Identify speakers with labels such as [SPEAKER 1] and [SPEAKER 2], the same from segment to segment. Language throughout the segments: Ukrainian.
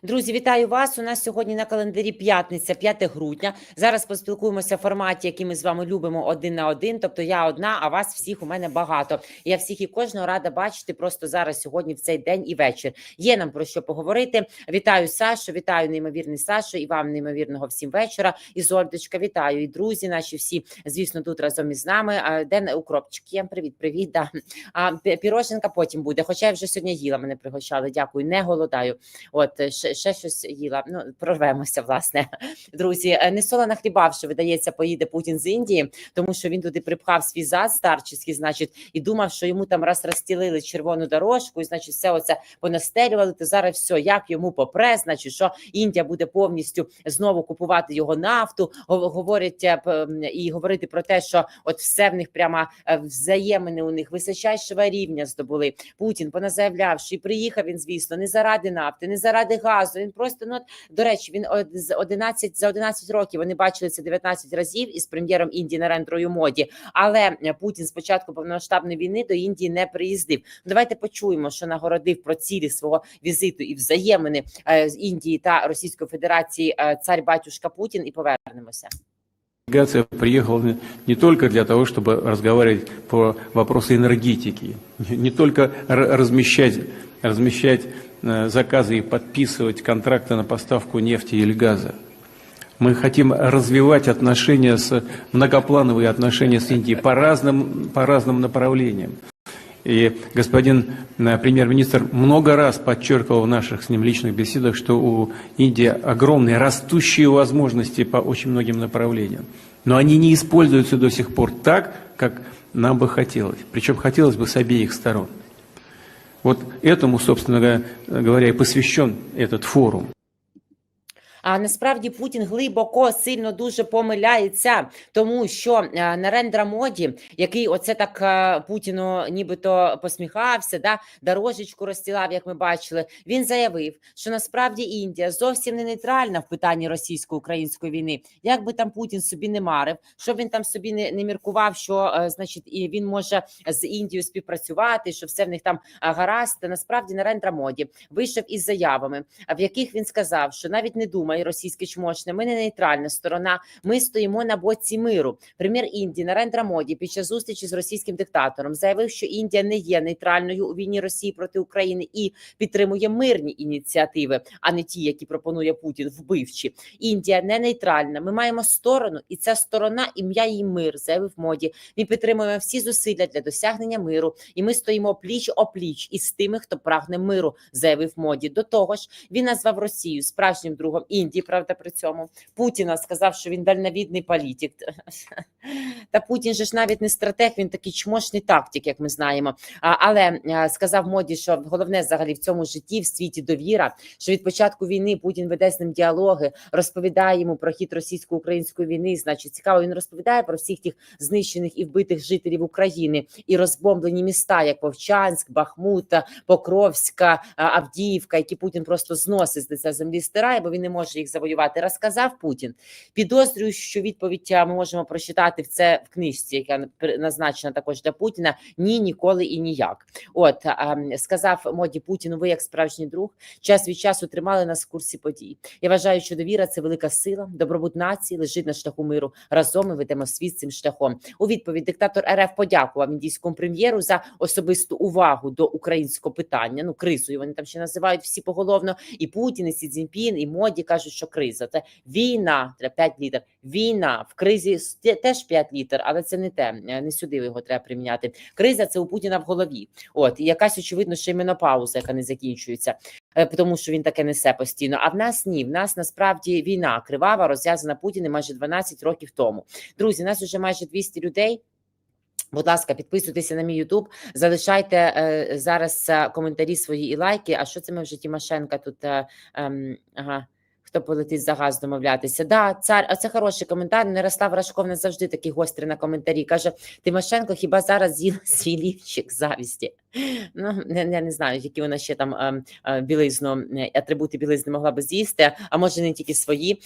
[SPEAKER 1] Друзі, вітаю вас. У нас сьогодні на календарі п'ятниця, 5 грудня. Зараз поспілкуємося в форматі, який ми з вами любимо, 1 на 1. Тобто я одна, а вас всіх у мене багато. Я всіх і кожного рада бачити просто зараз, сьогодні, в цей день і вечір. Є нам про що поговорити. Вітаю Сашу, вітаю неймовірний Сашу, і вам неймовірного всім вечора. І Зольдочка, вітаю. І друзі наші всі, звісно, тут разом із нами. Де укропчик є? Привіт. Да. Піроженка потім буде. Хоча я вже сьогодні їла, мене пригощали. Дякую, не голодаю. От, ще щось їла. Ну, прорвемося, власне. Друзі, не солона хліба, що, видається, поїде Путін з Індії, тому що він туди припхав свій зад старчиський, значить, і думав, що йому там раз розстілили червону дорожку, і, значить, все оце понастелювали, то зараз все, як йому попре, значить, що Індія буде повністю знову купувати його нафту, говорять і говорити про те, що от все в них прямо взаємини у них височайшого рівня здобули. Путін поназаявляв, що і приїхав він, звісно, не заради нафти, не заради газу, він просто, ну, до речі, він за 11 років, вони бачилися 19 разів із прем'єром Індії Нарендрою Моді, але Путін з початку повномасштабної війни до Індії не приїздив. Давайте почуємо, що нагородив про цілі свого візиту і взаємини з Індії та Російської Федерації цар-батюшка Путін, і повернемося.
[SPEAKER 2] Делегация приехала не только для того, чтобы разговаривать по вопросу энергетики, не только размещать заказы и подписывать контракты на поставку нефти или газа. Мы хотим развивать отношения, многоплановые отношения с Индией по разным направлениям. И господин премьер-министр много раз подчеркивал в наших с ним личных беседах, что у Индии огромные растущие возможности по очень многим направлениям. Но они не используются до сих пор так, как нам бы хотелось. Причем хотелось бы с обеих сторон. Вот этому, собственно говоря, и посвящен этот форум.
[SPEAKER 1] А насправді Путін глибоко, сильно дуже помиляється, тому що Нарендра Моді, який оце так Путіну нібито посміхався, да, дорожечку розстілав, як ми бачили, він заявив, що насправді Індія зовсім не нейтральна в питанні російсько-української війни. Як би там Путін собі не марив, щоб він там собі не міркував, що, значить, і він може з Індією співпрацювати, що все в них там гаразд. Насправді Нарендра Моді вийшов із заявами, в яких він сказав, що навіть не думає, російське чмошне, ми не нейтральна сторона, ми стоїмо на боці миру. Прем'єр Індії Нарендра Моді під час зустрічі з російським диктатором заявив, що Індія не є нейтральною у війні Росії проти України і підтримує мирні ініціативи, а не ті, які пропонує Путін, вбивчі. Індія не нейтральна, ми маємо сторону, і ця сторона, ім'я їй мир, заявив Моді. Ми підтримуємо всі зусилля для досягнення миру, і ми стоїмо пліч-опліч із тими, хто прагне миру, заявив Моді. До того ж, він назвав Росію справжнім другом Індії, правда, при цьому. Путіна сказав, що він дальновідний політик. Та Путін же ж навіть не стратег, він такий чмошний тактик, як ми знаємо. Але сказав Моді, що головне взагалі в цьому житті, в світі довіра, що від початку війни Путін веде з ним діалоги, розповідає йому про хід російсько-української війни. Значить, цікаво, він розповідає про всіх тих знищених і вбитих жителів України і розбомблені міста, як Вовчанськ, Бахмута, Покровська, Авдіївка, які Путін просто зносить з лиця землі, стирає, бо він не може їх завоювати, розказав Путін. Підозрюю, що відповідь ми можемо прочитати в книжці, яка назначена також для Путіна: ні, ніколи і ніяк. От, сказав Моді Путіну: ви як справжній друг, час від часу тримали нас в курсі подій. Я вважаю, що довіра – це велика сила, добробут нації лежить на шляху миру. Разом ми ведемо світ цим шляхом. У відповідь диктатор РФ подякував індійському прем'єру за особисту увагу до українського питання, ну, кризою вони там ще називають всі поголовно, і Путін, і Сі Цзіньпін, і Моді кажуть, що криза – це війна, треба 5 літр, війна, в кризі теж 5 літр, але це не те, не сюди його треба приміняти. Криза – це у Путіна в голові. От, і якась, очевидно, ще й менопауза, яка не закінчується, тому що він таке несе постійно. А в нас ні, в нас насправді війна кривава, розв'язана Путіним майже 12 років тому. Друзі, нас вже майже 200 людей. Будь ласка, підписуйтеся на мій Ютуб, залишайте зараз коментарі свої і лайки. А що це ми вже Тимошенка тут, хто полетить за газ домовлятися? Да, цар, а це хороший коментар. Мирослав Рашков не завжди такий гострий на коментарі. Каже: Тимошенко хіба зараз з'їла свій лівчик завісті? Ну, я не знаю, які вона ще там білизну, атрибути білизни могла би з'їсти, а може не тільки свої.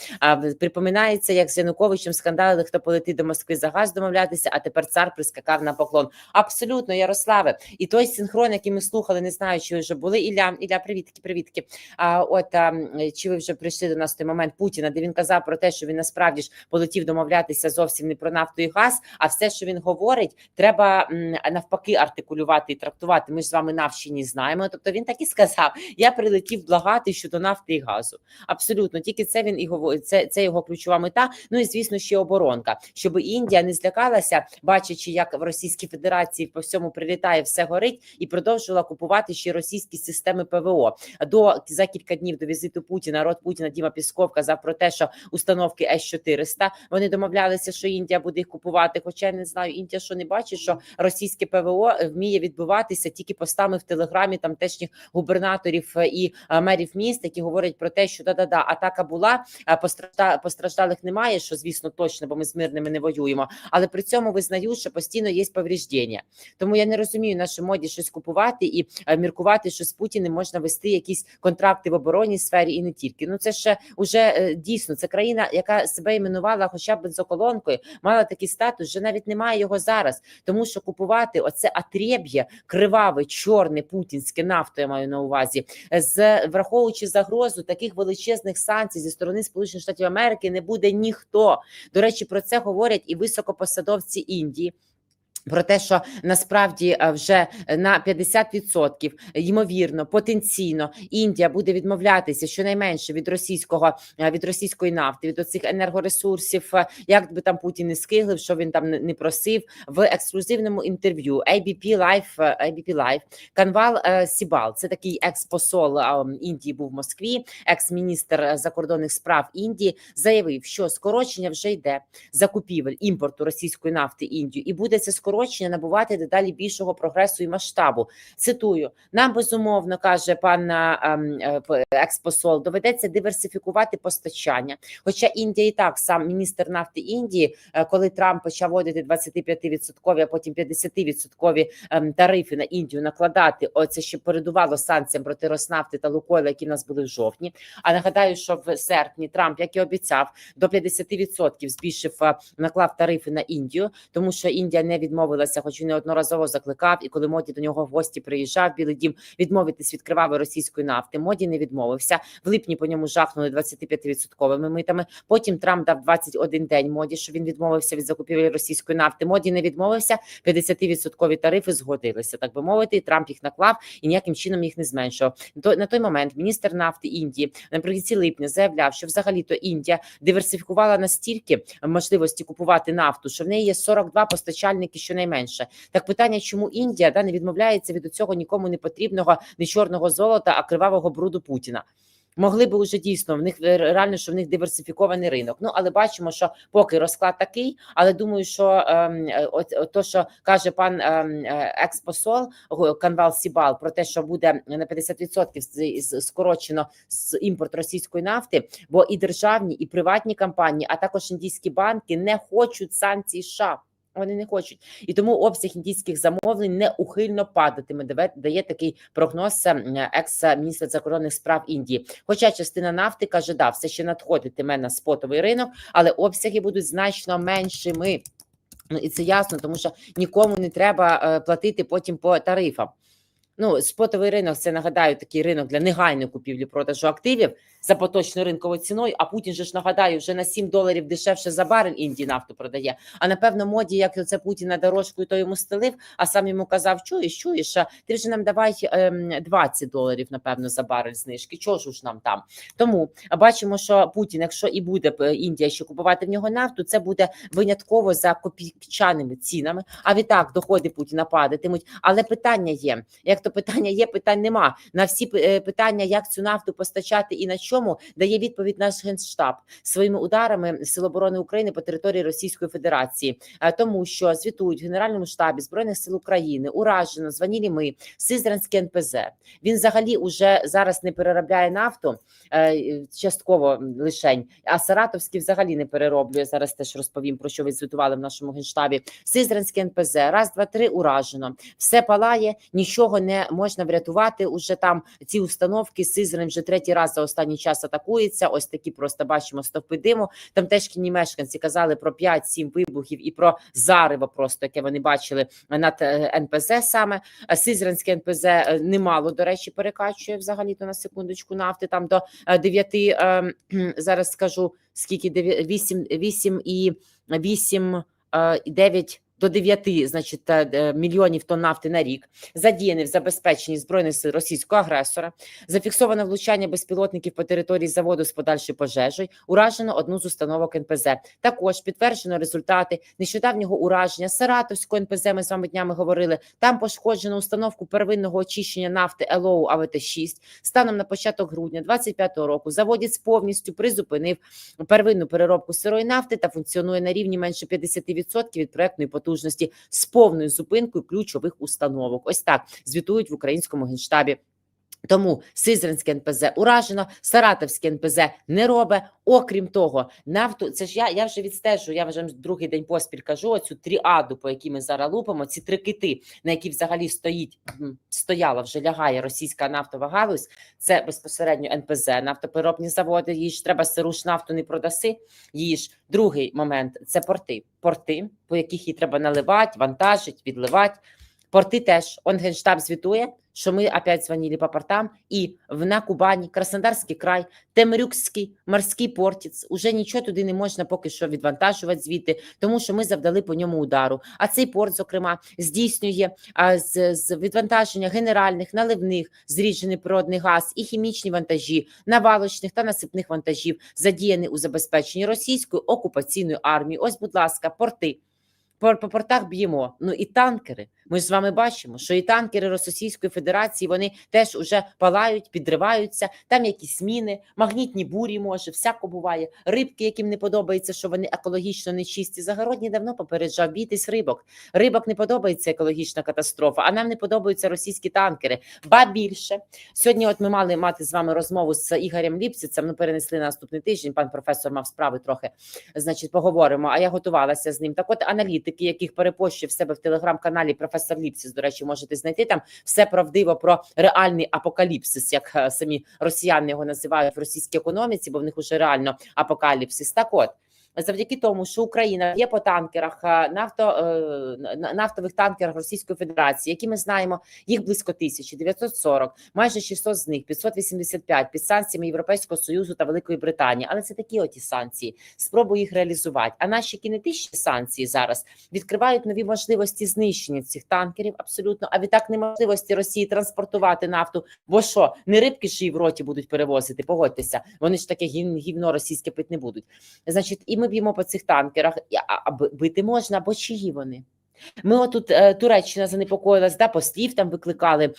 [SPEAKER 1] Припоминається, як з Януковичем скандалили, хто полетить до Москви за газ домовлятися, а тепер цар прискакав на поклон. Абсолютно, Ярославе. І той синхрон, який ми слухали, не знаю, чи ви вже були. Ілля, привітки. Чи ви вже прийшли до нас в той момент Путіна, де він казав про те, що він насправді ж полетів домовлятися зовсім не про нафту і газ, а все, що він говорить, треба навпаки артикулювати і трактувати. Ми ж з вами навчені знаємо. Тобто він так і сказав: я прилетів благати щодо нафти і газу. Абсолютно, тільки це він і говорить. Це його ключова мета. Ну і звісно, ще оборонка, щоб Індія не злякалася, бачачи, як в Російській Федерації по всьому прилітає, все горить, і продовжувала купувати ще російські системи ПВО. За кілька днів до візиту Путіна рот Путіна Діма Пісков казав про те, що установки С-400, вони домовлялися, що Індія буде їх купувати. Хоча я не знаю, Індія що не бачить, що російське ПВО вміє відбиватися тільки постами в телеграмі тамтешніх губернаторів і мерів міст, які говорять про те, що атака була, постраждалих немає, що звісно точно, бо ми з мирними не воюємо, але при цьому визнають, що постійно є повреждення. Тому я не розумію нашій моді щось купувати і міркувати, що з Путіним можна вести якісь контракти в оборонній сфері і не тільки. Ну це ще уже дійсно, це країна, яка себе іменувала хоча б бензоколонкою, мала такий статус, вже навіть немає його зараз, тому що купувати оце отреб'я, криваве, чорне, путінське нафту, я маю на увазі, враховуючи загрозу таких величезних санкцій зі сторони Сполучених Штатів Америки, не буде ніхто. До речі, про це говорять і високопосадовці Індії. Про те, що насправді вже на 50%, ймовірно, потенційно Індія буде відмовлятися щонайменше від російської нафти, від оцих енергоресурсів, як би там Путін не скиглив, що він там не просив. В ексклюзивному інтерв'ю ABP Live Канвал Сібал, це такий екс-посол Індії був в Москві, екс-міністр закордонних справ Індії, заявив, що скорочення вже йде закупівель імпорту російської нафти Індію, і буде це скорочення набувати дедалі більшого прогресу і масштабу. Цитую: нам безумовно, каже пан експосол, доведеться диверсифікувати постачання. Хоча Індія і так, сам міністр нафти Індії, коли Трамп почав вводити 25%, а потім 50% тарифи на Індію накладати, оце ще передувало санкціям проти Роснафти та Лукойла, які в нас були в жовтні. А нагадаю, що в серпні Трамп, як і обіцяв, до 50% збільшив, наклав тарифи на Індію, тому що Індія не відмовилася, хоч він неодноразово закликав, і коли Моді до нього в гості приїжджав, Білий Дім, відмовитись від кривавої російської нафти. Моді не відмовився. В липні по ньому жахнули 25% митами. Потім Трамп дав 21 день Моді, що він відмовився від закупівель російської нафти. Моді не відмовився, 50% тарифи згодилися, так би мовити, і Трамп їх наклав і ніяким чином їх не зменшував. На той момент міністр нафти Індії наприкінці липня заявляв, що взагалі-то Індія диверсифікувала настільки можливості купувати нафту, що в неї є 42 постачальники щонайменше. Так питання, чому Індія не відмовляється від цього нікому не потрібного не чорного золота, а кривавого бруду Путіна? Могли би вже дійсно, в них реально, що в них диверсифікований ринок. Ну, але бачимо, що поки розклад такий, але думаю, що то, що каже пан експосол Канвал Сібал про те, що буде на 50% скорочено з імпорт російської нафти, бо і державні, і приватні компанії, а також індійські банки не хочуть санкцій США. Вони не хочуть. І тому обсяг індійських замовлень неухильно падатиме, дає такий прогноз екс-міністр закордонних справ Індії. Хоча частина нафти, каже, все ще надходитиме на спотовий ринок, але обсяги будуть значно меншими. І це ясно, тому що нікому не треба платити потім по тарифам. Ну, спотовий ринок, це, нагадаю, такий ринок для негайної купівлі-продажу активів за поточною ринковою ціною, а Путін же ж, нагадаю, вже на $7 дешевше за барель Індії нафту продає. А напевно, Моді, як це Путін на дорожку, то йому стелив, а сам йому казав: чуєш, ти вже нам давай $20, напевно, за барель знижки, чого ж нам там? Тому бачимо, що Путін, якщо і буде Індія ще купувати в нього нафту, це буде винятково за копійчаними цінами, а відтак доходи Путіна падатимуть. Але питання є, як то питання є, питань нема. На всі питання, як цю нафту постачати і на чому дає відповідь наш Генштаб своїми ударами Сил оборони України по території Російської Федерації, тому що звітують в Генеральному штабі Збройних сил України, уражено, звонили ми, Сизранський НПЗ. Він взагалі уже зараз не переробляє нафту, частково лишень, а Саратовський взагалі не перероблює. Зараз теж розповім, про що ви звітували в нашому Генштабі. Сизранський НПЗ, раз, два, три, уражено. Все палає, нічого не можна врятувати. Уже там ці установки, Сизрань вже третій раз за останній час атакується. Ось такі просто бачимо стовпи диму. Там теж кінні мешканці казали про 5-7 вибухів і про зарево просто, яке вони бачили над НПЗ саме. Сизранське НПЗ немало, до речі, перекачує взагалі-то на секундочку нафти, там до 9, зараз скажу, скільки, 8 і 9 до 9, значить, мільйонів тонн нафти на рік, задіяний в забезпеченні Збройних сил російського агресора, зафіксовано влучання безпілотників по території заводу з подальшою пожежею, уражено одну з установок НПЗ. Також підтверджено результати нещодавнього ураження Саратовського НПЗ, ми з вами днями говорили, там пошкоджено установку первинного очищення нафти ЛОУ АВТ-6. Станом на початок грудня 2025 року заводець повністю призупинив первинну переробку сирої нафти та функціонує на рівні менше 50% від проектної потужності з повною зупинкою ключових установок. Ось так звітують в українському Генштабі. Тому Сизранське НПЗ уражено, Саратовське НПЗ не робить. Окрім того, нафту, це ж я вже відстежую, я вже другий день поспіль кажу, оцю тріаду, по якій ми зараз лупимо, ці 3 кити, на які взагалі стояла, вже лягає російська нафтова галузь, це безпосередньо НПЗ, нафтопереробні заводи, її ж треба сиру ж нафту не продаси, її ж другий момент – це порти, по яких її треба наливати, вантажити, відливати. Порти теж, Генштаб звітує, що ми опять звонили по портам, і на Кубані, Краснодарський край, Темрюкський, Морський портець, уже нічого туди не можна поки що відвантажувати звідти, тому що ми завдали по ньому удару. А цей порт, зокрема, здійснює з відвантаження генеральних, наливних, зріджений природний газ і хімічні вантажі, навалочних та насипних вантажів, задіяні у забезпеченні російської окупаційної армії. Ось, будь ласка, порти. По портах б'ємо. Ну і танкери. Ми ж з вами бачимо, що і танкери Російської Федерації, вони теж уже палають, підриваються, там якісь міни, магнітні бурі, може, всяко буває. Рибки, яким не подобається, що вони екологічно нечисті. Загородній давно попереджав, бійтесь рибок. Рибок не подобається екологічна катастрофа, а нам не подобаються російські танкери. Ба більше. Сьогодні от ми мали мати з вами розмову з Ігорем Ліпсицем, ну перенесли на наступний тиждень, пан професор мав справи трохи, значить, поговоримо, а я готувалася з ним. Так от аналітики, яких перепощив в себе в телеграм-каналі професор Ліпсис, до речі, можете знайти там все правдиво про реальний апокаліпсис, як самі росіяни його називають в російській економіці, бо в них уже реально апокаліпсис. Так от, завдяки тому, що Україна є по танкерах, нафтових танкерах Російської Федерації, які ми знаємо, їх близько 1940, майже 600 з них, 585 під санкціями Європейського Союзу та Великої Британії. Але це такі оті санкції. Спробую їх реалізувати. А наші кінетичні санкції зараз відкривають нові можливості знищення цих танкерів абсолютно, а відтак неможливості Росії транспортувати нафту. Бо що, не рибки ж її в роті будуть перевозити, погодьтеся. Вони ж таке гівно російське пити не будуть. Значить, і ми б'ємо по цих танкерах, а бити можна, бо чиї вони? Ми отут, Туреччина занепокоїлась, да, послів там викликали,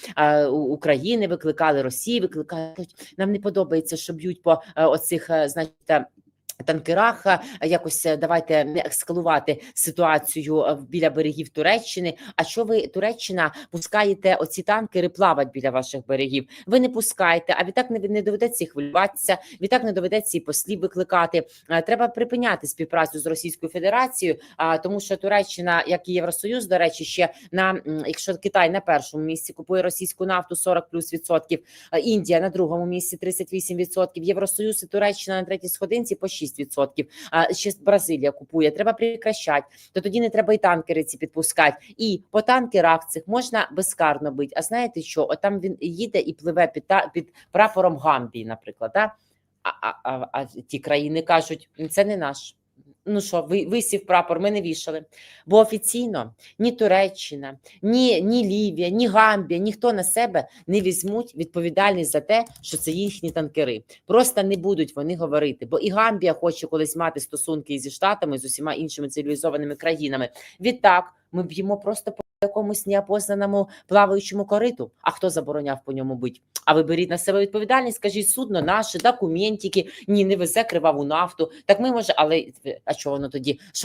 [SPEAKER 1] України викликали, Росії викликали. Нам не подобається, що б'ють по оцих, значить, танкерах, якось давайте не ескалувати ситуацію біля берегів Туреччини. А що ви, Туреччина, пускаєте оці танкери плавати біля ваших берегів? Ви не пускаєте, а відтак не доведеться хвилюватися, відтак не доведеться і послів викликати. Треба припиняти співпрацю з Російською Федерацією, тому що Туреччина, як і Євросоюз, до речі, ще якщо Китай на першому місці купує російську нафту 40+%, Індія на другому місці 38%, Євросоюз і Туреччина на третій сходинці по 6%. Ще Бразилія купує, треба прекращати, то тоді не треба і танкери ці підпускати. І по танкерах цих можна безкарно бити. А знаєте що? От там він їде і пливе під прапором Гамбії, наприклад. Да? А ті країни кажуть, це не наш. Ну що, висів прапор, ми не вішали. Бо офіційно ні Туреччина, ні Лівія, ні Гамбія, ніхто на себе не візьмуть відповідальність за те, що це їхні танкери. Просто не будуть вони говорити. Бо і Гамбія хоче колись мати стосунки зі Штатами, з усіма іншими цивілізованими країнами. Відтак, ми б'ємо просто по якомусь неопознаному плаваючому кориту. А хто забороняв по ньому бити? А ви беріть на себе відповідальність, скажіть, судно наше, документики, ні, не везе криваву нафту. Так ми може, але а що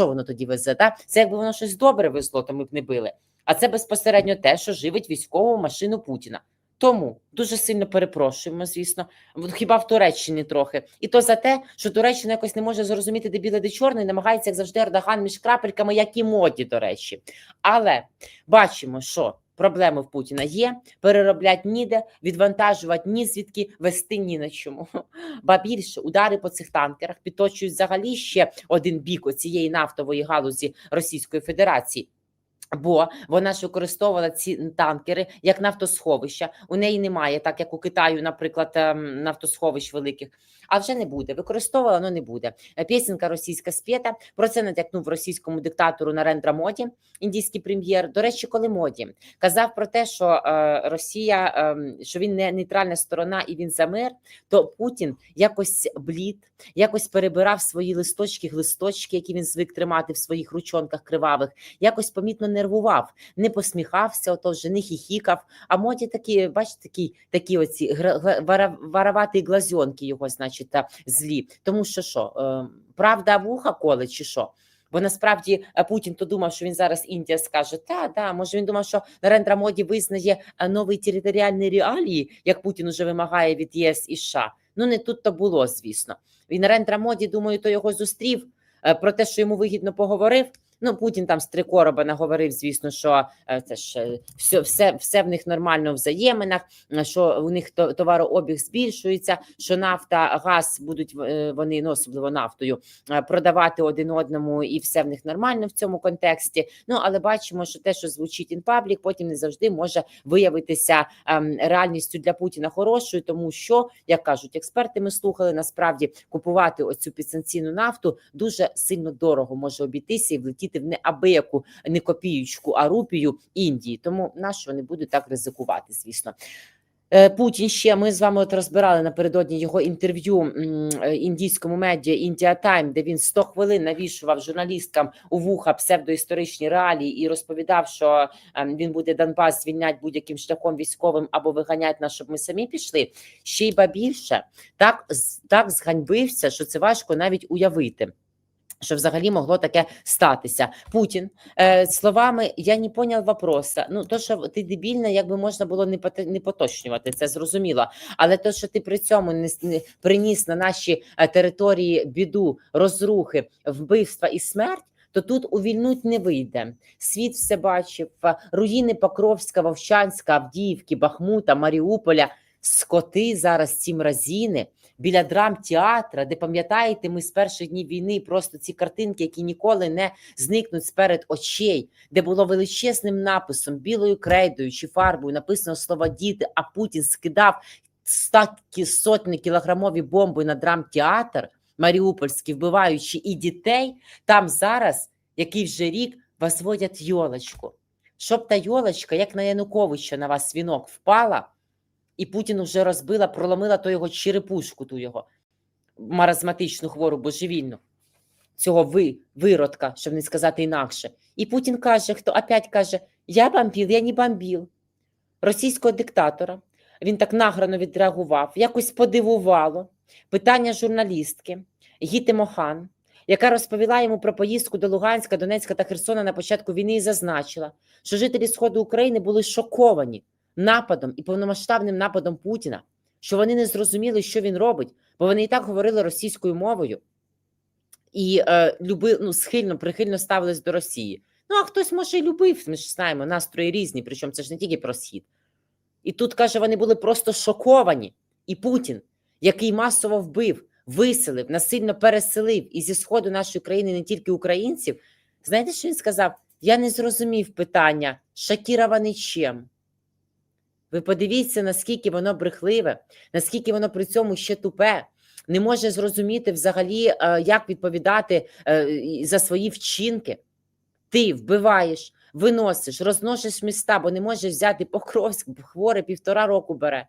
[SPEAKER 1] воно тоді везе? Так? Це якби воно щось добре везло, то ми б не били. А це безпосередньо те, що живить військову машину Путіна. Тому дуже сильно перепрошуємо, звісно, хіба в Туреччині трохи. І то за те, що Туреччина якось не може зрозуміти, де біле, де чорне, і намагається, як завжди, Ердоган між крапельками, як і моді, до речі. Але бачимо, що проблеми в Путіна є, перероблять ніде, відвантажувати ні звідки, вести ні на чому. Ба більше, удари по цих танкерах підточують взагалі ще один бік оцієї нафтової галузі Російської Федерації. Бо вона ж використовувала ці танкери як нафтосховища. У неї немає, так як у Китаю, наприклад, нафтосховищ великих. А вже не буде. Використовувала, але не буде. Пісенька російська спєта. Про це натякнув російському диктатору Нарендра Моді, індійський прем'єр. До речі, коли Моді казав про те, що Росія, що він не нейтральна сторона і він за мир, то Путін якось блід, якось перебирав свої листочки, які він звик тримати в своїх ручонках кривавих, якось помітно нервував, не посміхався, ото вже не хіхікав. А Моді такі, бачите, такі оці вороваті глазьонки його, значить, злі. Тому що, правда вуха коле чи що? Бо насправді Путін то думав, що він зараз Індія скаже, може він думав, що Нарендра Моді визнає нові територіальні реалії, як Путін уже вимагає від ЄС і США. Ну не тут то було, звісно. І Нарендра Моді, думаю, то його зустрів, про те, що йому вигідно поговорив. Ну, Путін там з три короба наговорив, звісно, що це ж все в них нормально в взаєминах, що у них товарообіг збільшується, що нафта, газ будуть вони, ну, особливо нафтою, продавати один одному, і все в них нормально в цьому контексті. Ну, але бачимо, що те, що звучить in public, потім не завжди може виявитися реальністю для Путіна хорошою, тому що, як кажуть експерти, ми слухали, насправді купувати оцю підсанкційну нафту дуже сильно дорого може обійтися і влетіти в неабияку, не копіючку, а рупію Індії. Тому нащо вони будуть так ризикувати, звісно. Путін ще, ми з вами от розбирали напередодні його інтерв'ю індійському медіа India Time, де він 100 хвилин навішував журналісткам у вуха псевдоісторичні реалії і розповідав, що він буде Донбас звільняти будь-яким шляхом військовим або виганять нас, щоб ми самі пішли. Ще й ба більше, так зганьбився, що це важко навіть уявити, що взагалі могло таке статися. Путін словами «я не понял вопроса». Ну, то, що ти дебільна, якби можна було не поточнювати, це зрозуміло. Але то, що ти при цьому не приніс на наші території біду, розрухи, вбивства і смерть, то тут увільнуть не вийде. Світ все бачив. Руїни Покровська, Вовчанська, Авдіївки, Бахмута, Маріуполя. Скоти зараз ці мразіни біля драмтеатра, де, пам'ятаєте, ми з перших днів війни просто ці картинки, які ніколи не зникнуть сперед очей, де було величезним написом, білою крейдою чи фарбою написано слово «діти», а Путін скидав сотні кілограмові бомби на драмтеатр маріупольський, вбиваючи і дітей, там зараз, який вже рік, возводять йолочку. Щоб та йолочка, як на Януковича на вас вінок впала, і Путін вже розбила, проломила то його черепушку, ту його маразматичну, хвору, божевільну, цього виродка, щоб не сказати інакше. І Путін каже, опять каже, я бомбив, я не бомбив. Російського диктатора, він так награно відреагував, якось подивувало питання журналістки Гіти Мохан, яка розповіла йому про поїздку до Луганська, Донецька та Херсона на початку війни і зазначила, що жителі Сходу України були шоковані нападом і повномасштабним нападом Путіна, що вони не зрозуміли, що він робить, бо вони і так говорили російською мовою і схильно, прихильно ставились до Росії. Ну, а хтось, може, і любив, ми ж знаємо, настрої різні, причому це ж не тільки про Схід. І тут, каже, вони були просто шоковані. І Путін, який масово вбив, виселив, насильно переселив і зі Сходу нашої країни не тільки українців, знаєте, що він сказав? Я не зрозумів питання, шокірований чим? Ви подивіться, наскільки воно брехливе, наскільки воно при цьому ще тупе, не може зрозуміти взагалі, як відповідати за свої вчинки. Ти вбиваєш, виносиш, розносиш міста, бо не можеш взяти Покровськ, хворе 1,5 року бере.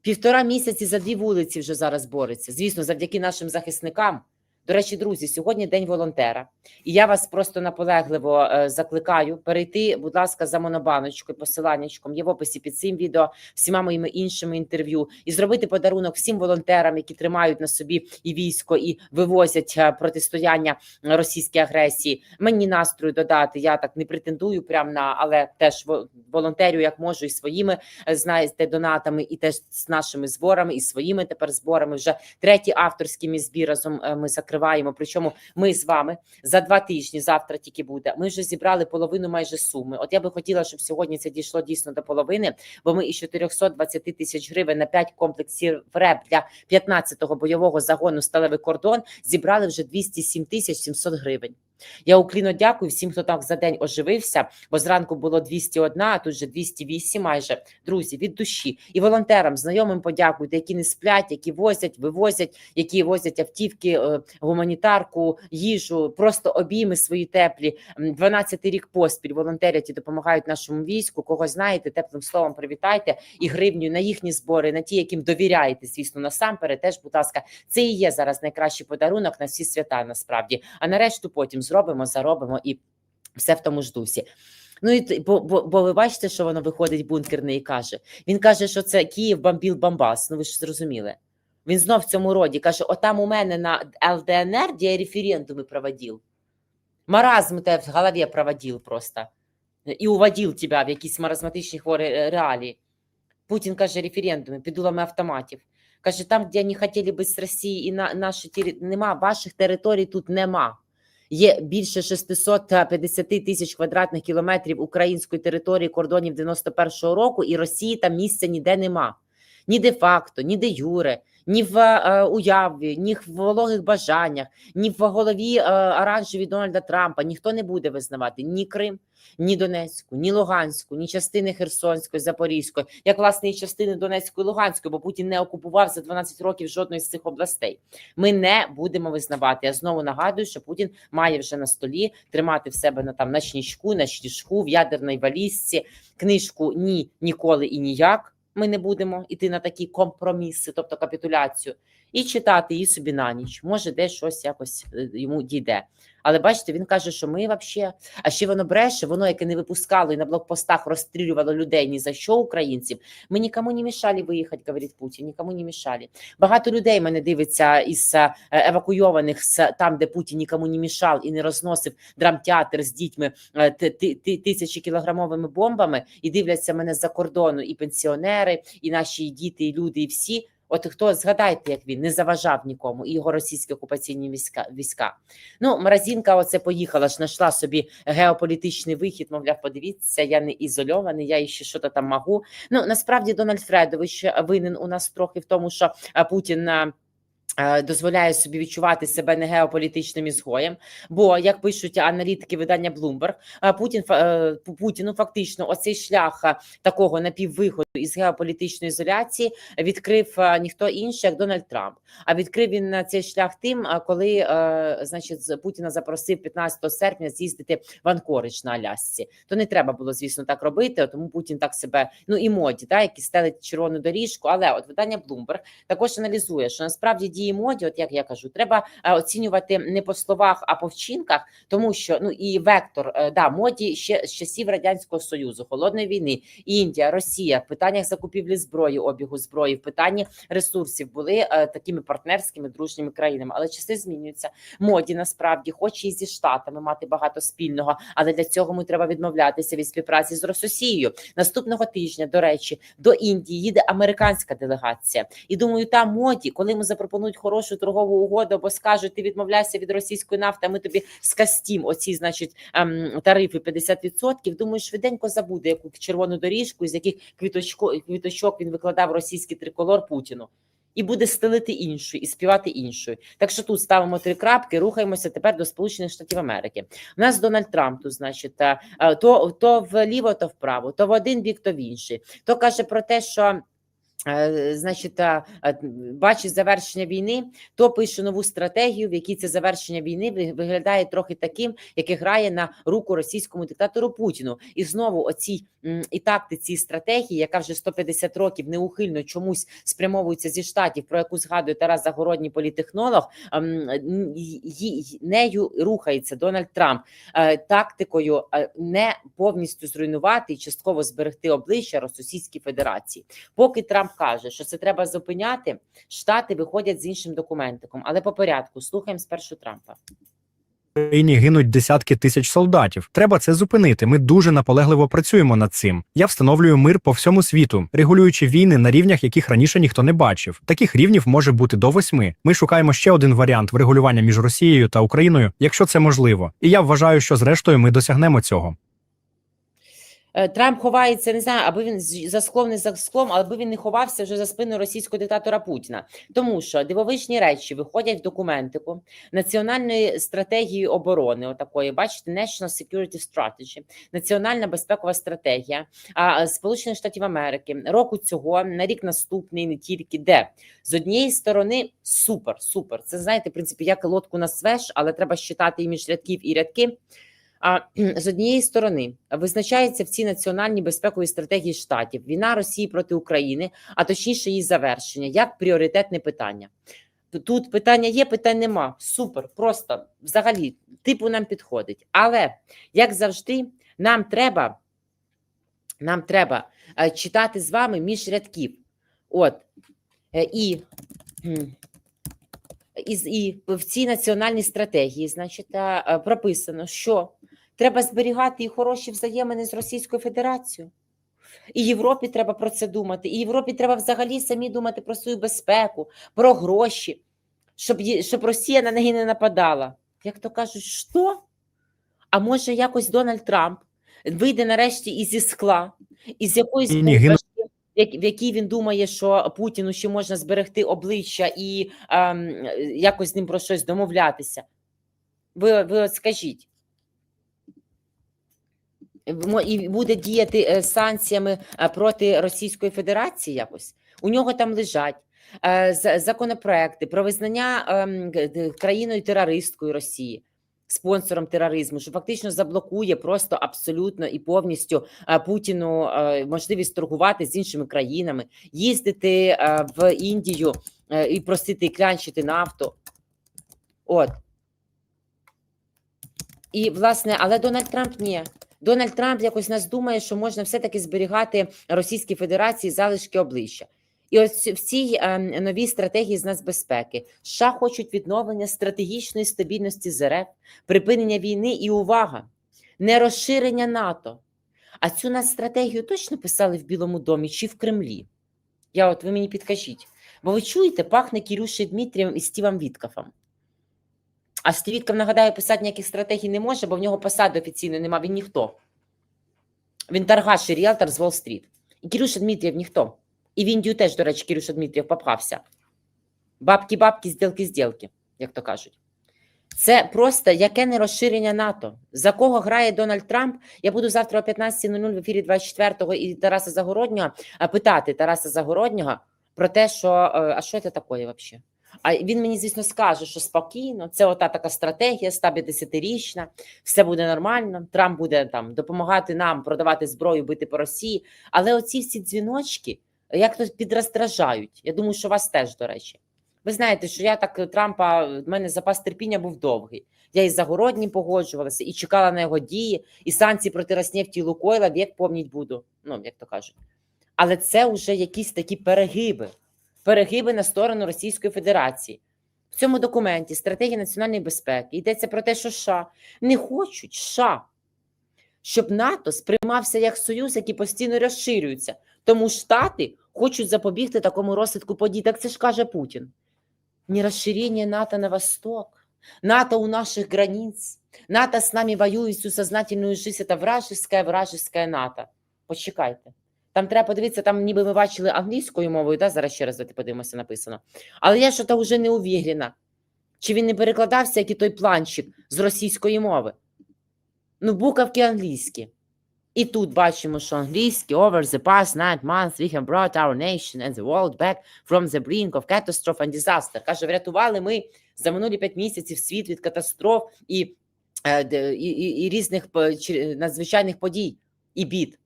[SPEAKER 1] 1,5 місяці за 2 вулиці вже зараз бореться. Звісно, завдяки нашим захисникам. До речі, друзі, сьогодні День волонтера. І я вас просто наполегливо закликаю перейти, будь ласка, за монобаночкою, посиланнячком, є в описі під цим відео, всіма моїми іншими інтерв'ю, і зробити подарунок всім волонтерам, які тримають на собі і військо, і вивозять протистояння російській агресії. Мені настрою додати, я так не претендую прямо на, але теж волонтерю як можу і своїми, знаєте, донатами, і теж з нашими зборами, і своїми тепер зборами. Вже третій авторський мій збір разом ми закриваємо. Причому ми з вами за 2 тижні, завтра тільки буде, ми вже зібрали половину майже суми. От я би хотіла, щоб сьогодні це дійшло дійсно до половини, бо ми із 420 тисяч гривень на 5 комплексів РЕБ для 15-го бойового загону «Сталевий кордон» зібрали вже 207 тисяч 700 гривень. Я уклінно дякую всім, хто так за день оживився, бо зранку було 201, а тут вже 208 майже. Друзі, від душі. І волонтерам, знайомим подякуйте, які не сплять, які возять, вивозять, які возять автівки, гуманітарку, їжу, просто обійми свої теплі. 12-й рік поспіль волонтерять і допомагають нашому війську. Кого знаєте, теплим словом привітайте. І гривню на їхні збори, на ті, яким довіряєте, звісно, насамперед, теж, будь ласка, це і є зараз найкращий подарунок на всі свята, насправді. А на решту потім зробимо, заробимо і все в тому ж дусі. Ну і бо ви бачите, що воно виходить бункерний і каже. Він каже, що це Київ бомбив Бомбас. Ну ви ж зрозуміли. Він знов в цьому роді каже: отам у мене на ЛДНР, де я референдуми проводив. Маразм у тебе в голові проводив просто. І уводив тебе в якісь маразматичні хворі реалії. Путін каже: референдуми під дулами автоматів. Каже, там, де вони хотіли бути з Росії і наші нема, ваших територій тут нема. Є більше 650 тисяч квадратних кілометрів української території кордонів 91-го року, і Росії там місця ніде нема. Ні де-факто, ні де-юре, ні в уяві, ні в вологих бажаннях, ні в голові оранжеві Дональда Трампа. Ніхто не буде визнавати ні Крим, ні Донецьку, ні Луганську, ні частини Херсонської, Запорізької, як, власне, і частини Донецької і Луганської, бо Путін не окупував за 12 років жодної з цих областей. Ми не будемо визнавати. Я знову нагадую, що Путін має вже на столі тримати в себе на ночничку, на ліжку, в ядерній валізці, книжку «Ні, ніколи і ніяк». Ми не будемо йти на такі компроміси, тобто капітуляцію, і читати її собі на ніч. Може, десь щось якось йому дійде. Але бачите, він каже, що ми взагалі, а ще воно бреше, воно, яке не випускало і на блокпостах розстрілювало людей ні за що українців. Ми нікому не мішали виїхати, говорить Путін, нікому не мішали. Багато людей мене дивиться із евакуйованих там, де Путін нікому не мішав і не розносив драмтеатр з дітьми 1000-кілограмовими бомбами, і дивляться мене з-за кордону і пенсіонери, і наші діти, і люди, і всі. От хто, згадайте, як він не заважав нікому, і його російські окупаційні війська. Ну, Мразінка оце поїхала, ж знайшла собі геополітичний вихід, мовляв, подивіться, я не ізольований, я ще що-то там можу. Ну, насправді, Дональд Фредович винен у нас трохи в тому, що Путін дозволяє собі відчувати себе не геополітичним ізгоєм, бо, як пишуть аналітики видання Bloomberg, Путіну фактично оцей шлях такого напіввиходу із геополітичної ізоляції відкрив ніхто інший, як Дональд Трамп. А відкрив він цей шлях тим, коли, значить, Путіна запросив 15 серпня з'їздити в Анкоридж на Алясці. То не треба було, звісно, так робити, тому Путін так себе, ну і моді, які стелить червону доріжку, але от видання Bloomberg також аналізує, що насправді дії моді, от як я кажу, треба оцінювати не по словах, а по вчинках, тому що, ну і вектор, моді ще з часів Радянського Союзу, Холодної війни, Індія, Росія, в питаннях закупівлі зброї, обігу зброї, в питанні ресурсів були такими партнерськими, дружніми країнами, але часи змінюються. Моді насправді хоче і зі Штатами мати багато спільного, але для цього ми треба відмовлятися від співпраці з Росією. Наступного тижня, до речі, до Індії їде американська делегація. І думаю, там моді, коли ми запропонують хорошу торгову угоду, або скажуть, ти відмовляйся від російської нафти, а ми тобі скастім оці, значить, тарифи 50%, думаю, швиденько забуде, яку червону доріжку, з яких квіточок він викладав російський триколор Путіну. І буде стелити іншою, і співати іншою. Так що тут ставимо 3 крапки, рухаємося тепер до Сполучених Штатів Америки. У нас Дональд Трамп, тут, значить, то вліво, то вправо, то в один бік, то в інший. То каже про те, що значить, бачить завершення війни, то пише нову стратегію, в якій це завершення війни виглядає трохи таким, яке грає на руку російському диктатору Путіну. І знову оцій і тактиці, і стратегії, яка вже 150 років неухильно чомусь спрямовується зі Штатів, про яку згадує Тарас Загородній, політтехнолог, нею рухається Дональд Трамп тактикою не повністю зруйнувати і частково зберегти обличчя Російській Федерації. Поки Трамп каже, що це треба зупиняти, Штати виходять з іншим документиком. Але по порядку, слухаємо спершу Трампа.
[SPEAKER 3] В Україні гинуть десятки тисяч солдатів. Треба це зупинити. Ми дуже наполегливо працюємо над цим. Я встановлюю мир по всьому світу, регулюючи війни на рівнях, яких раніше ніхто не бачив. Таких рівнів може бути до 8. Ми шукаємо ще один варіант врегулювання між Росією та Україною, якщо це можливо. І я вважаю, що зрештою ми досягнемо цього.
[SPEAKER 1] Трамп ховається, не знаю, аби він за склом, не за склом, аби він не ховався вже за спиною російського диктатора Путіна. Тому що дивовижні речі виходять в документику Національної стратегії оборони, отакої, бачите, National Security Strategy, Національна безпекова стратегія Сполучених Штатів Америки, року цього, на рік наступний, не тільки, де з однієї сторони супер, це, знаєте, в принципі, як лодку назвеш, але треба считати і між рядків, і рядки. З однієї сторони визначається в цій національній безпековій стратегії Штатів війна Росії проти України, а точніше її завершення, як пріоритетне питання. Тут питання є, питань нема. Супер, просто, взагалі, типу нам підходить. Але, як завжди, нам треба читати з вами між рядків. От, і в цій національній стратегії, значить, прописано, що треба зберігати і хороші взаємини з Російською Федерацією. І Європі треба про це думати. І Європі треба взагалі самі думати про свою безпеку, про гроші, щоб Росія на неї не нападала. Як то кажуть, що? А може якось Дональд Трамп вийде нарешті із скла, із якоїсь в якій він думає, що Путіну ще можна зберегти обличчя і якось з ним про щось домовлятися. Ви от скажіть. І буде діяти санкціями проти Російської Федерації якось? У нього там лежать законопроекти про визнання країною терористкою Росії, спонсором тероризму, що фактично заблокує просто абсолютно і повністю Путіну можливість торгувати з іншими країнами, їздити в Індію і просити і клянчити нафту. От. І, власне, але Дональд Трамп ні. Дональд Трамп якось нас думає, що можна все-таки зберігати Російській Федерації залишки обличчя. І ось в цій новій стратегії з нацбезпеки США хочуть відновлення стратегічної стабільності з РФ, припинення війни і, увага, не розширення НАТО. А цю нацстратегію точно писали в Білому домі чи в Кремлі? Ви мені підкажіть. Бо ви чуєте, пахне Кірюшею Дмитрієм і Стівом Віткофом. А Стів Вітков, нагадаю, писати ніяких стратегій не може, бо в нього посади офіційної немає, він ніхто. Він торгаш і ріелтор з Уолл-стріт. І Кірюша Дмитрієв ніхто. І в Індію теж, до речі, Кірюша Дмитрієв попхався. Бабки-бабки, зділки-зділки, як то кажуть. Це просто яке не розширення НАТО. За кого грає Дональд Трамп? Я буду завтра о 15:00 в ефірі 24-го і Тараса Загороднього питати Тараса Загороднього про те, що, а що це таке взагалі? А він мені, звісно, скаже, що спокійно, це ота така стратегія 150-річна, все буде нормально, Трамп буде там допомагати нам продавати зброю, бити по Росії. Але оці всі дзвіночки як-то підроздражають. Я думаю, що вас теж, до речі. Ви знаєте, що я так Трампа, в мене запас терпіння був довгий. Я із Загороднім погоджувалася, і чекала на його дії, і санкції проти Роснефті і Лукойла, вік помніть буду, як то кажуть. Але це вже якісь такі перегиби на сторону Російської Федерації. В цьому документі стратегії національної безпеки йдеться про те, що США не хочуть, щоб НАТО сприймався як союз, який постійно розширюється. Тому Штати хочуть запобігти такому розвитку подій. Так це ж каже Путін. Не розширення НАТО на восток, НАТО у наших границ, НАТО з нами воює всю сознательную жизнь, це вражеское НАТО. Почекайте. Там треба подивитися, там ніби ми бачили англійською мовою, зараз ще раз подивимося, написано. Але я що-то вже не уверена, чи він не перекладався, як і той планчик з російської мови. Буковки англійські. І тут бачимо, що англійський over the past 9 months we have brought our nation and the world back from the brink of catastrophe and disaster. Каже, врятували ми за минулі 5 місяців світ від катастроф і різних надзвичайних подій і бід.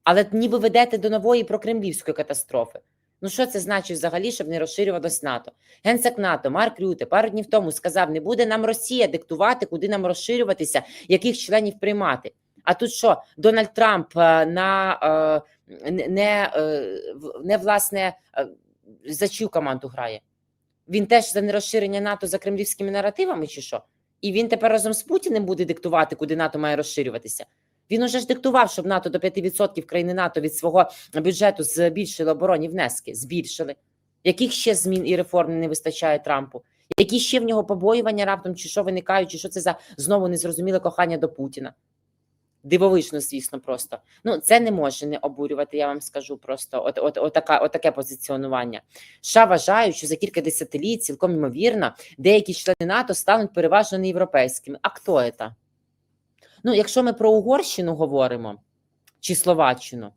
[SPEAKER 1] Але ніби ведете до нової прокремлівської катастрофи. Ну що це значить взагалі, щоб не розширювалось НАТО? Генсек НАТО Марк Рюте пару днів тому сказав, не буде нам Росія диктувати, куди нам розширюватися, яких членів приймати. А тут що, Дональд Трамп не власне за чию команду грає? Він теж за нерозширення НАТО за кремлівськими наративами чи що? І він тепер разом з Путіним буде диктувати, куди НАТО має розширюватися? Він уже ж диктував, щоб НАТО до 5% країни НАТО від свого бюджету збільшили оборонні внески. Збільшили. Яких ще змін і реформ не вистачає Трампу? Які ще в нього побоювання раптом, чи що виникають, чи що це за знову незрозуміле кохання до Путіна? Дивовижно, звісно, просто. Ну, це не може не обурювати, я вам скажу просто. Отаке позиціонування. США вважають, що за кілька десятиліть, цілком ймовірно, деякі члени НАТО стануть переважно неєвропейськими. А хто це? Ну, якщо ми про Угорщину говоримо, чи Словаччину,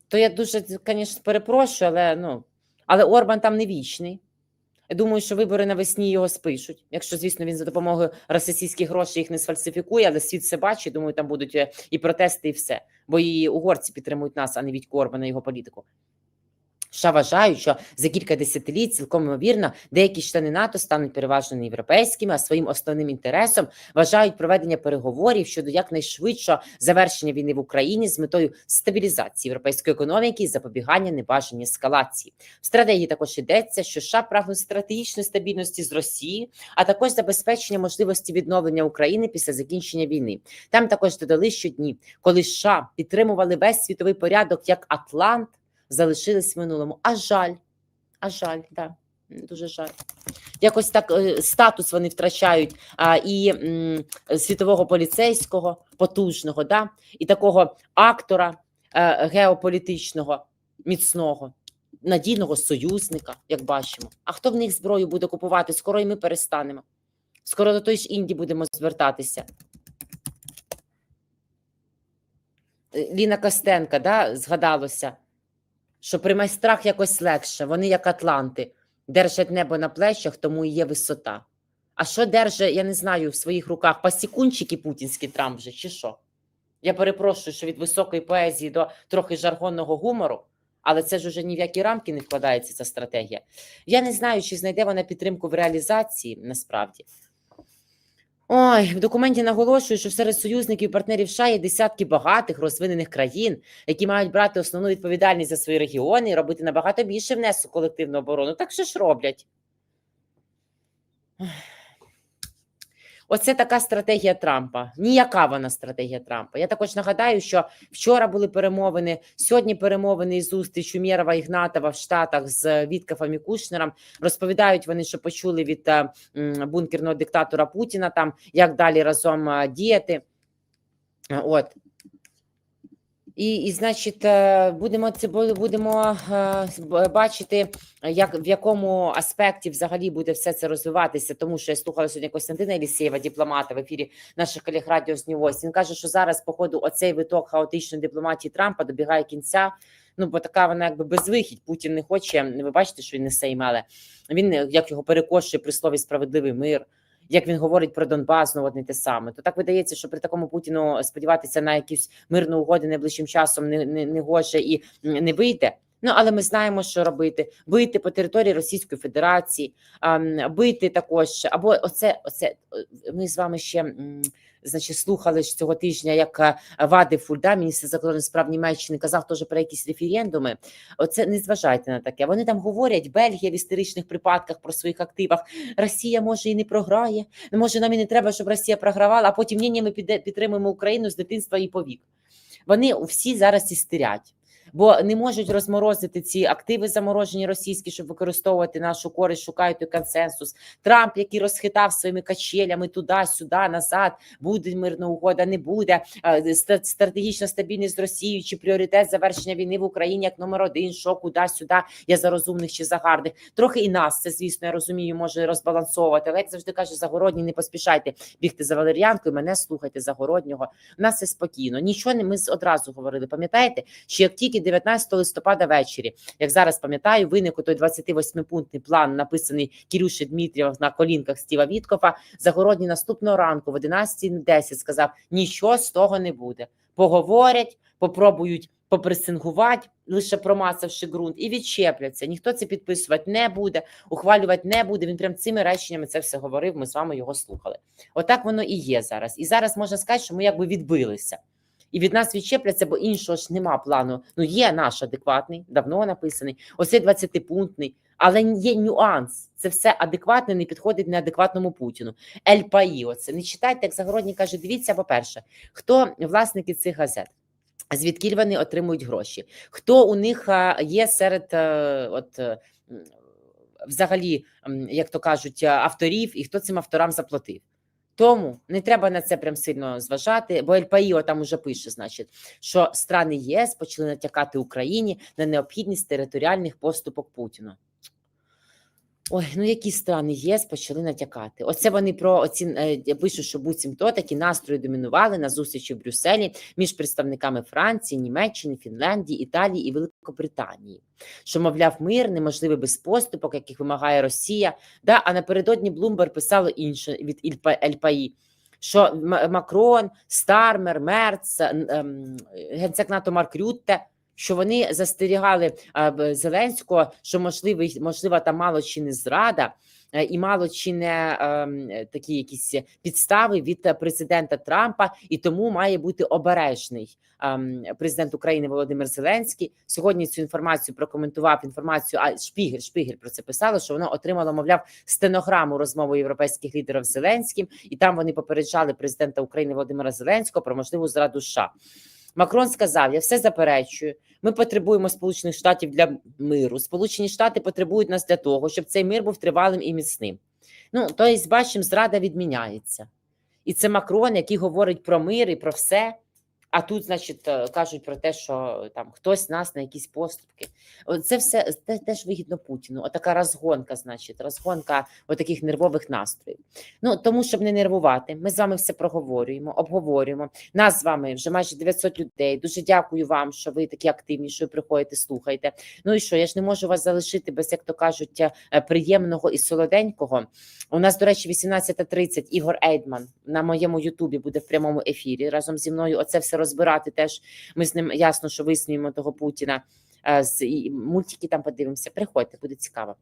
[SPEAKER 1] то я дуже, звісно, перепрошую, але Орбан там не вічний. Я думаю, що вибори навесні його спишуть. Якщо, звісно, він за допомогою російських грошей їх не сфальсифікує, але світ все бачить, думаю, там будуть і протести, і все. Бо і угорці підтримують нас, а не Вітьку Орбана і його політику. США вважають, що за кілька десятиліть, цілком ймовірно, деякі члени НАТО стануть переважно не європейськими, а своїм основним інтересом вважають проведення переговорів щодо якнайшвидшого завершення війни в Україні з метою стабілізації європейської економіки і запобігання небажаній ескалації. В стратегії також йдеться, що США прагнуть стратегічної стабільності з Росією, а також забезпечення можливості відновлення України після закінчення війни. Там також додали, що дні, коли США підтримували весь світовий порядок як Атлант, залишились в минулому. А жаль, да, дуже жаль. Якось так статус вони втрачають і світового поліцейського, потужного, да, і такого актора геополітичного, міцного, надійного союзника, як бачимо. А хто в них зброю буде купувати? Скоро і ми перестанемо. Скоро до тої ж Індії будемо звертатися. Ліна Костенка, да, згадалося, що при майстрах якось легше, вони як атланти, держать небо на плечах, тому і є висота. А що держить, я не знаю, в своїх руках, пасікунчики путінські Трамп вже, чи що? Я перепрошую, що від високої поезії до трохи жаргонного гумору, але це ж уже ні в які рамки не вкладається ця стратегія. Я не знаю, чи знайде вона підтримку в реалізації, насправді. Ой, в документі наголошують, що серед союзників і партнерів США є десятки багатих, розвинених країн, які мають брати основну відповідальність за свої регіони і робити набагато більше внесок у колективну оборону. Так що ж роблять? Оце така стратегія Трампа. Ніяка вона стратегія Трампа. Я також нагадаю, що вчора були перемовини, сьогодні перемовини і зустріч Умєрова і Ігнатова в Штатах з Віткафом і Кушнером. Розповідають вони, що почули від бункерного диктатора Путіна, там, як далі разом діяти. От. І значить, будемо бачити, в якому аспекті взагалі буде все це розвиватися, тому що я слухала сьогодні Костянтина Єлісєєва, дипломата, в ефірі наших колег радіо з Ньюс. Він каже, що зараз, походу, оцей виток хаотичної дипломатії Трампа добігає кінця, бо така вона якби безвихідь. Путін не хоче, ви бачите, що він несе імеле. Він, як його перекошує при слові «справедливий мир», як він говорить про Донбас, знову не те саме. То так видається, що при такому Путіну сподіватися на якісь мирні угоди найближчим часом не гоже і не вийде. Ну, але ми знаємо, що робити. Бити по території Російської Федерації, бити також, або оце ми з вами ще, значить, слухали ж цього тижня, як Вадифуль, міністр закордонних справ Німеччини, казав теж про якісь референдуми. Оце не зважайте на таке. Вони там говорять, Бельгія в історичних припадках про своїх активах, Росія може і не програє, може нам і не треба, щоб Росія програвала, а потім ні, ми підтримуємо Україну з дитинства і повік. Вони всі зараз істерять. бо не можуть розморозити ці активи заморожені російські, щоб використовувати нашу користь, шукають той консенсус. Трамп, який розхитав своїми качелями туди-сюди, назад, буде мирна угода, не буде, стратегічна стабільність з Росією, чи пріоритет завершення війни в Україні як номер один, що, куди-сюди, я за розумних чи за гарних. Трохи і нас це, звісно, я розумію, може розбалансовувати, але як завжди каже Загородній, не поспішайте бігти за валер'янкою, мене слухайте Загороднього. У нас все спокійно. Нічого не, ми одразу говорили, пам'ятаєте, що як тільки 19 листопада ввечері, як зараз пам'ятаю, виник той 28-пунктний план, написаний Кирюші Дмитрієв на колінках Стіва Віткофа, Загородній наступного ранку в 11:10 сказав, нічого з того не буде. Поговорять, попробують попресингувати, лише промасавши ґрунт, і відчепляться. Ніхто це підписувати не буде, ухвалювати не буде. Він прям цими реченнями це все говорив, ми з вами його слухали. Отак воно і є зараз. І зараз можна сказати, що ми якби відбилися. І від нас відчепляться, бо іншого ж нема плану. Ну, є наш адекватний, давно написаний, оцей 20-пунктний, але є нюанс. Це все адекватне, не підходить неадекватному Путіну. ЕЛьПаї, оце. Не читайте, як Загородній каже, дивіться, по-перше, хто власники цих газет, звідки вони отримують гроші, хто у них є серед, взагалі, як то кажуть, авторів, і хто цим авторам заплатив. Тому не треба на це прям сильно зважати, бо ЕЛьПаї там уже пише, значить, що страни ЄС почали натякати Україні на необхідність територіальних поступок Путіну. Ой, ну які страни ЄС почали натякати. Оце вони про пишуть, що буцімто такі настрої домінували на зустрічі в Брюсселі між представниками Франції, Німеччини, Фінляндії, Італії і Великобританії. Що, мовляв, мир неможливий без поступок, яких вимагає Росія. Да, а напередодні Блумберг писало інше від ЕЛьПаї, що Макрон, Стармер, Мерц, генсек НАТО Марк Рютте, що вони застерігали Зеленського, що можлива там мало чи не зрада, і мало чи не такі якісь підстави від президента Трампа, і тому має бути обережний президент України Володимир Зеленський. Сьогодні цю інформацію прокоментував, Шпігель про це писало, що воно отримало, мовляв, стенограму розмови європейських лідерів з Зеленським, і там вони попереджали президента України Володимира Зеленського про можливу зраду США. Макрон сказав, я все заперечую, ми потребуємо Сполучених Штатів для миру, Сполучені Штати потребують нас для того, щоб цей мир був тривалим і міцним. Ну, тобто, бачимо, зрада відміняється. І це Макрон, який говорить про мир і про все, а тут, значить, кажуть про те, що там хтось нас на якісь поступки. Це все теж вигідно Путіну. Отака розгонка, значить, розгонка отаких нервових настроїв. Ну, тому, щоб не нервувати, ми з вами все проговорюємо, обговорюємо. Нас з вами вже майже 900 людей. Дуже дякую вам, що ви такі активні, що ви приходите, слухаєте. Ну і що, я ж не можу вас залишити без, як то кажуть, приємного і солоденького. У нас, до речі, 18:30 Ігор Ейдман на моєму ютубі буде в прямому ефірі разом зі мною. Оце все розбирати теж. Ми з ним, ясно, що висміємо того Путіна. Мультики там подивимося. Приходьте, буде цікаво.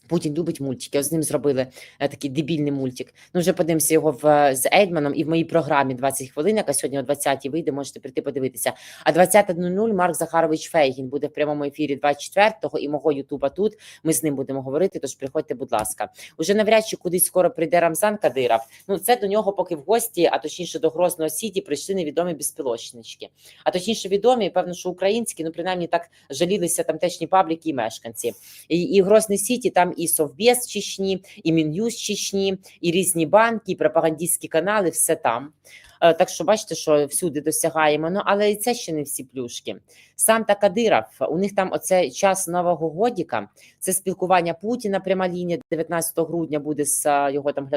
[SPEAKER 1] Путін любить мультики, ось з ним зробили такий дебільний мультик. Ну, вже подивимося його з Ейдманом і в моїй програмі 20 хвилин, яка сьогодні о 20-й вийде, можете прийти подивитися. А 20:00 Марк Захарович Фейгін буде в прямому ефірі 24-го і мого ютуба тут. Ми з ним будемо говорити, тож приходьте, будь ласка. Уже навряд чи кудись скоро прийде Рамзан Кадиров. Ну, це до нього поки в гості, а точніше до Грозного Сіті прийшли невідомі безпілотнички. А точніше відомі, певно, що українські, ну, принаймні так жалілися тамтешні пабліки і мешканці. І Грозний Сіті там і Совбез в Чечні, і Мін'юз в Чечні, і різні банки, і пропагандистські канали, все там. Так що бачите, що всюди досягаємо. Ну, але і це ще не всі плюшки. Сам та Кадиров, у них там оце час Нового годіка, це спілкування Путіна, пряма лінія 19 грудня буде з його там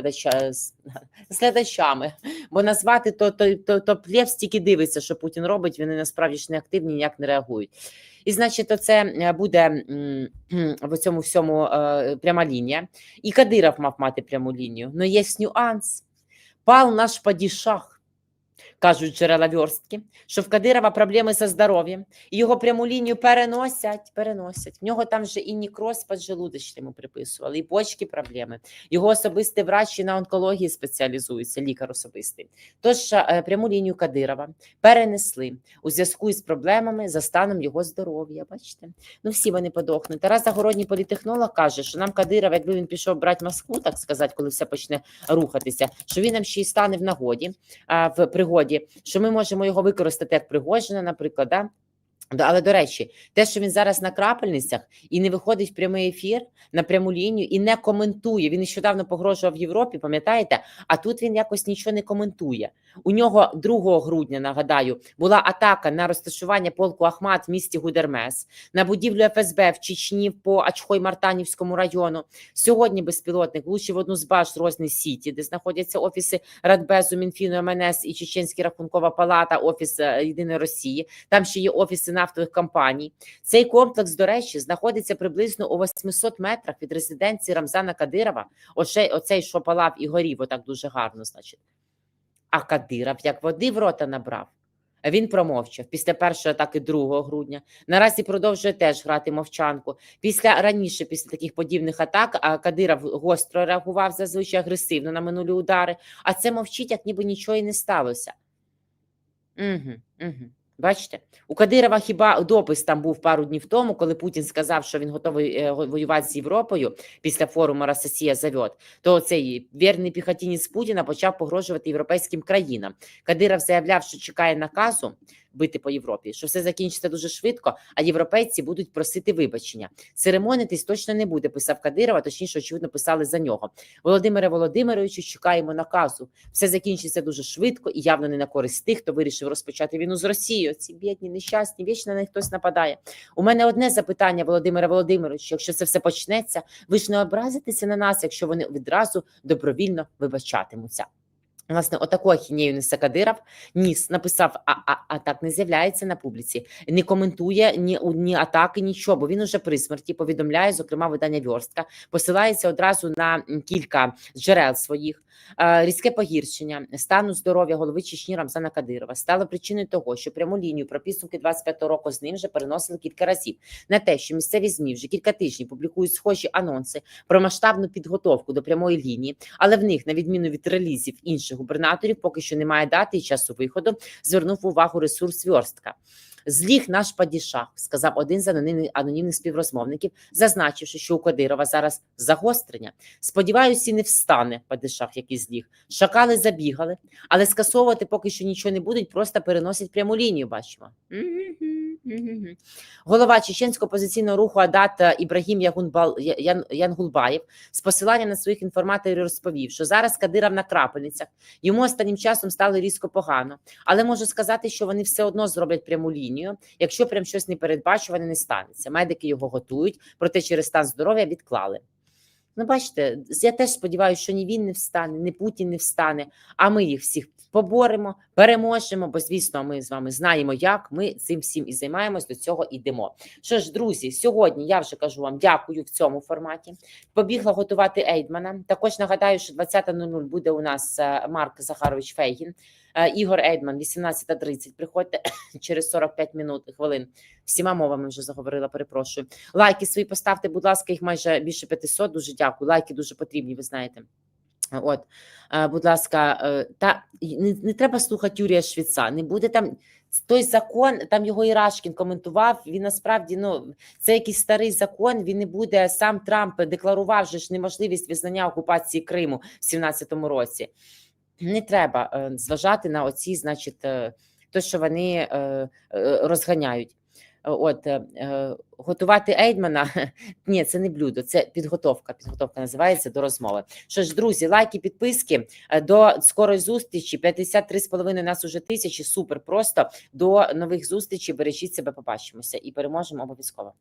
[SPEAKER 1] глядачами. Бо назвати, то плєв стільки дивиться, що Путін робить, вони насправді ж не активні, ніяк не реагують. І, значить, оце буде в цьому всьому пряма лінія. І Кадиров мав мати пряму лінію. Но є нюанс. Пал наш падішах. Кажуть джерела вёрстки, що в Кадирова проблеми зі здоров'ям, і його пряму лінію переносять. В нього там вже і некроз поджелудочному приписували, і почки проблеми. Його особистий врач і на онкології спеціалізується, лікар особистий. Тож пряму лінію Кадирова перенесли у зв'язку із проблемами за станом його здоров'я. Бачите? Ну всі вони подохнуть. Тарас Загородній політехнолог каже, що нам Кадиров, якби він пішов брати Москву, так сказати, коли все почне рухатися, що він нам ще й стане в нагоді, в пригоді, що ми можемо його використати як Пригожина, наприклад, да? Але, до речі, те, що він зараз на крапельницях і не виходить в прямий ефір, на пряму лінію і не коментує. Він нещодавно погрожував Європі, пам'ятаєте? А тут він якось нічого не коментує. У нього 2 грудня, нагадаю, була атака на розташування полку Ахмат в місті Гудермес, на будівлю ФСБ в Чечні по Ачхой-Мартанівському району. Сьогодні безпілотник влучив в одну з баш Розні-Сіті, де знаходяться офіси Радбезу, Мінфіну, МНС і Чеченська рахункова палата, офіс Єдиної Росії. Там ще є офіси нафтових компаній. Цей комплекс, до речі, знаходиться приблизно у 800 метрах від резиденції Рамзана Кадирова. Оцей, що палав і горів, отак дуже гарно, значить. А Кадиров як води в рота набрав. Він промовчав після першої атаки 2 грудня. Наразі продовжує теж грати мовчанку. Раніше, після таких подібних атак, Кадиров гостро реагував, зазвичай агресивно на минулі удари. А це мовчить, як ніби нічого і не сталося. Угу. Бачите, у Кадирова хіба допис там був пару днів тому, коли Путін сказав, що він готовий воювати з Європою після форуму «Росія зовет», то цей вірний піхотінець Путіна почав погрожувати європейським країнам. Кадиров заявляв, що чекає наказу бити по Європі, що все закінчиться дуже швидко, а європейці будуть просити вибачення. Церемонитись точно не буде, писав Кадиров, точніше, очевидно, писали за нього. Володимире Володимировичу, чекаємо наказу. Все закінчиться дуже швидко і явно не на користь тих, хто вирішив розпочати війну з Росією. Ці бідні, нещасні, вічно на них хтось нападає. У мене одне запитання, Володимире Володимировичу, якщо це все почнеться, ви ж не образитеся на нас, якщо вони відразу добровільно вибачатимуться. Власне, отаку ахінею несе Кадиров, написав, а так не з'являється на публіці, не коментує ні атаки, нічого, бо він уже при смерті повідомляє, зокрема, видання «Вьорстка», посилається одразу на кілька джерел своїх. Різке погіршення стану здоров'я голови Чечні Рамзана Кадирова стало причиною того, що пряму лінію про підсумки 25-го року з ним вже переносили кілька разів. На те, що місцеві ЗМІ вже кілька тижнів публікують схожі анонси про масштабну підготовку до прямої лінії, але в них, на відміну від релізів інших губернаторів, поки що немає дати і часу виходу, звернув увагу ресурс «Вьорстка». «Зліг наш падішах», сказав один з анонімних співрозмовників, зазначивши, що у Кадирова зараз загострення. «Сподіваюся, не встане падішах, який зліг. Шакали забігали, але скасовувати поки що нічого не будуть, просто переносять пряму лінію, бачимо». Голова чеченського опозиційного руху Адат Ібрагім Янгулбаєв з посиланням на своїх інформаторів розповів, що зараз Кадиров на крапельницях, йому останнім часом стало різко погано, але можу сказати, що вони все одно зроблять пряму лінію, якщо прям щось непередбачуване не станеться. Медики його готують, проте через стан здоров'я відклали. Ну, бачите, я теж сподіваюся, що ні він не встане, ні Путін не встане, а ми їх всіх поборемо, переможемо, бо, звісно, ми з вами знаємо, як ми цим всім і займаємось, до цього йдемо. Що ж, друзі, сьогодні, я вже кажу вам, дякую в цьому форматі. Побігла готувати Ейдмана. Також нагадаю, що 20:00 буде у нас Марк Захарович Фейгін. Ігор Ейдман, 18:30, приходьте через 45 хвилин. Всіма мовами вже заговорила, перепрошую. Лайки свої поставте, будь ласка, їх майже більше 500, дуже дякую. Лайки дуже потрібні, ви знаєте. От, будь ласка, не треба слухати Юрія Швіца, не буде там той закон, там його Ірашкін коментував, він насправді, це якийсь старий закон, він не буде, сам Трамп декларував же ж неможливість визнання окупації Криму в 17-му році. Не треба зважати на оці, значить, то, що вони розганяють. От, готувати Ейдмана, ні, це не блюдо, це підготовка називається до розмови. Що ж, друзі, лайки, підписки, до скорої зустрічі, 53,5 нас уже тисячі, супер просто, до нових зустрічей, бережіть себе, побачимося і переможемо обов'язково.